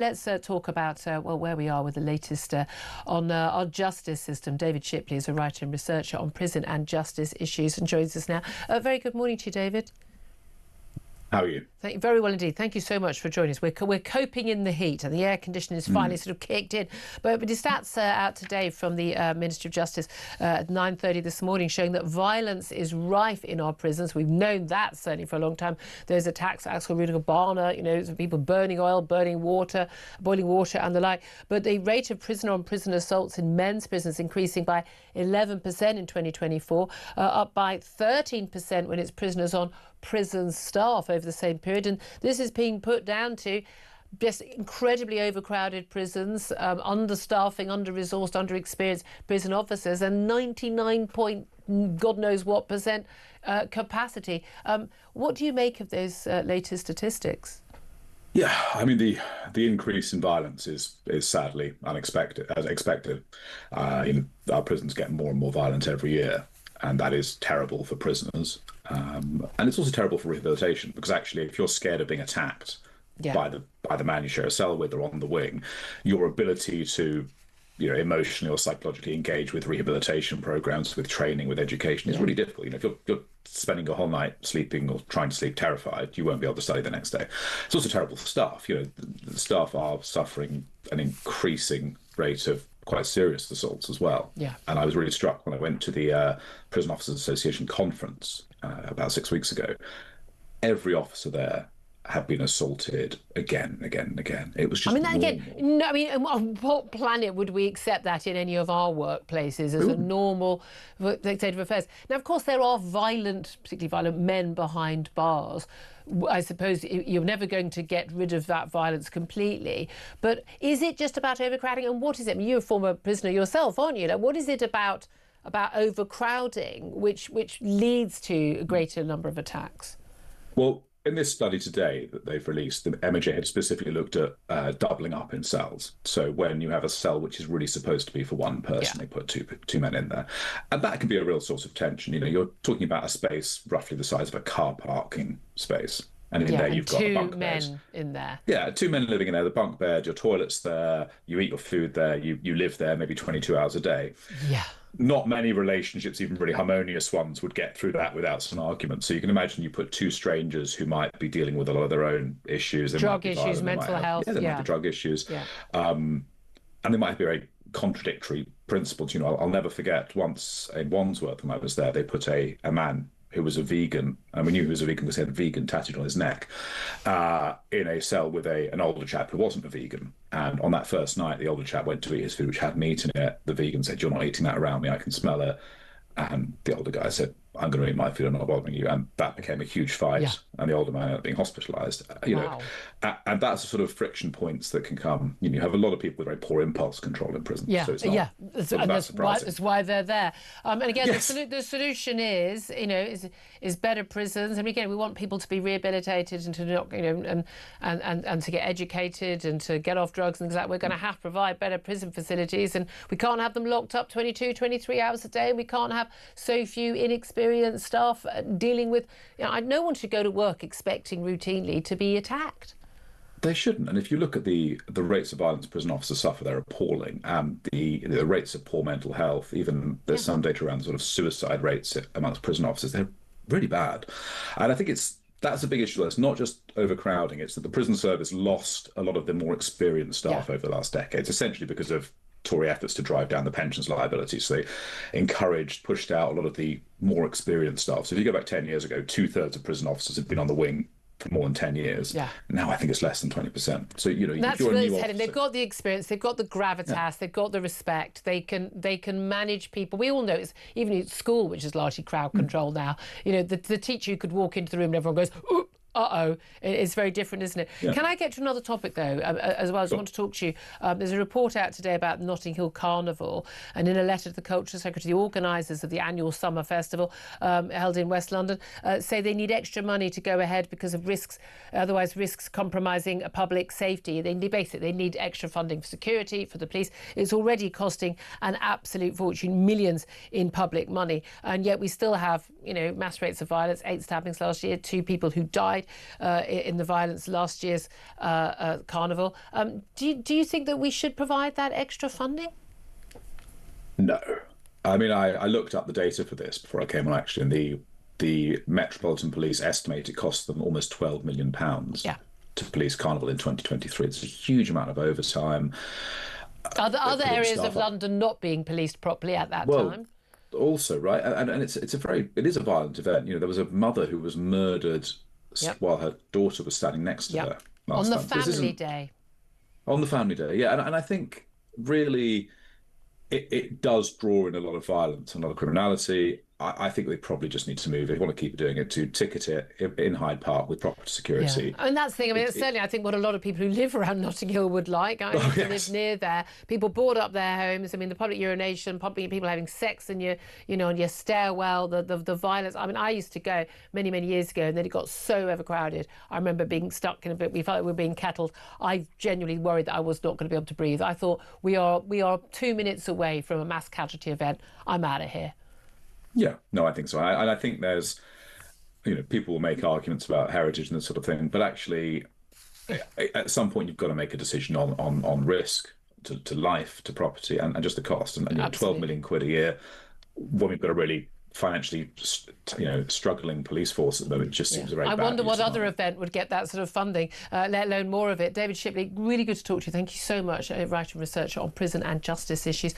Let's talk about where we are with the latest on our justice system. David Shipley is a writer and researcher on prison and justice issues and joins us now. Very good morning to you, David. How are you? Thank you, very well indeed. Thank you so much for joining us. We're coping in the heat and the air conditioning is finally sort of kicked in. But the stats out today from the Ministry of Justice at 9:30 this morning showing that violence is rife in our prisons. We've known that certainly for a long time. There's attacks at Axel Rudolph, people burning oil, burning water, boiling water and the like. But the rate of prisoner-on-prisoner assaults in men's prisons increasing by 11% in 2024, up by 13% when it's prisoners on prison staff over the same period. And this is being put down to just incredibly overcrowded prisons, understaffing, under-resourced, under-experienced prison officers, and 99 point God knows what percent capacity. What do you make of those latest statistics? Yeah, I mean, the increase in violence is sadly unexpected, as expected. Our prisons get more and more violent every year, and that is terrible for prisoners. And it's also terrible for rehabilitation, because actually, if you're scared of being attacked by the man you share a cell with or on the wing, your ability to emotionally or psychologically engage with rehabilitation programs, with training, with education is really difficult. If you're spending a whole night sleeping or trying to sleep terrified, you won't be able to study the next day. It's also terrible for staff. The staff are suffering an increasing rate of quite serious assaults as well. Yeah. And I was really struck when I went to the Prison Officers Association conference about 6 weeks ago. Every officer there had been assaulted again and again and again. It was just on what planet would we accept that in any of our workplaces as a normal state of affairs? Now, of course, there are particularly violent men behind bars. I suppose you're never going to get rid of that violence completely. But is it just about overcrowding? And what is it? I mean, you're a former prisoner yourself, aren't you? What is it about overcrowding which leads to a greater number of attacks? Well, in this study today that they've released, the MOJ had specifically looked at doubling up in cells. So when you have a cell which is really supposed to be for one person, they put two men in there. And that can be a real source of tension. You're talking about a space roughly the size of a car parking space. And in there you've got a bunk bed. 2 men in there. Yeah, 2 men living in there, the bunk bed, your toilet's there, you eat your food there, you live there maybe 22 hours a day. Yeah. Not many relationships, even really harmonious ones, would get through that without some argument. So you can imagine you put 2 strangers who might be dealing with a lot of their own issues. Drug issues, mental health. There might be drug issues. Yeah. And they might be very contradictory principles. I'll never forget once in Wandsworth when I was there, they put a man who was a vegan, and we knew he was a vegan because he had vegan tattooed on his neck, in a cell with an older chap who wasn't a vegan. And on that first night, the older chap went to eat his food, which had meat in it. The vegan said, "You're not eating that around me, I can smell it." And the older guy said, "I'm going to eat my food, I'm not bothering you." And that became a huge fight, and the older man ended up being hospitalised. And that's the sort of friction points that can come. You have a lot of people with very poor impulse control in prison. Yeah, so it's not, that's why they're there. And again, yes. the solution is better prisons. And again, we want people to be rehabilitated and to not, and to get educated and to get off drugs and things like that. We're going to have to provide better prison facilities, and we can't have them locked up 22, 23 hours a day. We can't have so few inexperienced staff dealing with. No one should go to work expecting routinely to be attacked. They shouldn't. And if you look at the rates of violence prison officers suffer, they're appalling. And the rates of poor mental health, even there's some data around sort of suicide rates amongst prison officers, they're really bad. And I think that's a big issue. It's not just overcrowding. It's that the prison service lost a lot of the more experienced staff over the last decades, essentially because of Tory efforts to drive down the pensions liability. So they pushed out a lot of the more experienced staff. So if you go back 10 years ago, 2/3 of prison officers had been on the wing for more than 10 years. Yeah. Now I think it's less than 20%. So that's if you're really a new heading. They've got the experience, they've got the gravitas, they've got the respect. They can manage people. We all know it's even in school, which is largely crowd control now. The teacher who could walk into the room and everyone goes, "Ooh, uh-oh." It's very different, isn't it? Yeah. Can I get to another topic, though, as well? I just want to talk to you. There's a report out today about Notting Hill Carnival, and in a letter to the Culture Secretary, the organisers of the annual summer festival held in West London say they need extra money to go ahead because of risks compromising public safety. They need extra funding for security, for the police. It's already costing an absolute fortune, millions in public money, and yet we still have, mass rates of violence, 8 stabbings last year, 2 people who died died in the violence last year's carnival. Do you think that we should provide that extra funding? No. I mean, I looked up the data for this before I came on, actually, and the Metropolitan Police estimate it cost them almost £12 million to police Carnival in 2023. It's a huge amount of overtime. Are there other areas of London not being policed properly at that time? Also, right, and it is a violent event. You know, there was a mother who was murdered while her daughter was standing next to her last on the time. family day. On the family day, yeah, and I think really it does draw in a lot of violence and a lot of criminality. I think they probably just need to move, if they want to keep doing it, to ticket it in Hyde Park with proper security. Yeah. And that's the thing. I mean, it's certainly, I think, what a lot of people who live around Notting Hill would like. I used to live near there. People board up their homes. I mean, the public urination, people having sex in on your stairwell, the violence. I mean, I used to go many, many years ago, and then it got so overcrowded. I remember being stuck in a bit. We felt like we were being kettled. I genuinely worried that I was not going to be able to breathe. I thought we are 2 minutes away from a mass casualty event. I'm out of here. Yeah, no, I think so. And I think there's, people will make arguments about heritage and this sort of thing, but actually, at some point, you've got to make a decision on risk to life, to property, and just the cost. And 12 million quid a year, when we've got a really financially, struggling police force at the moment, it just seems a very bad. I wonder what other event would get that sort of funding, let alone more of it. David Shipley, really good to talk to you. Thank you so much, writer and researcher on prison and justice issues.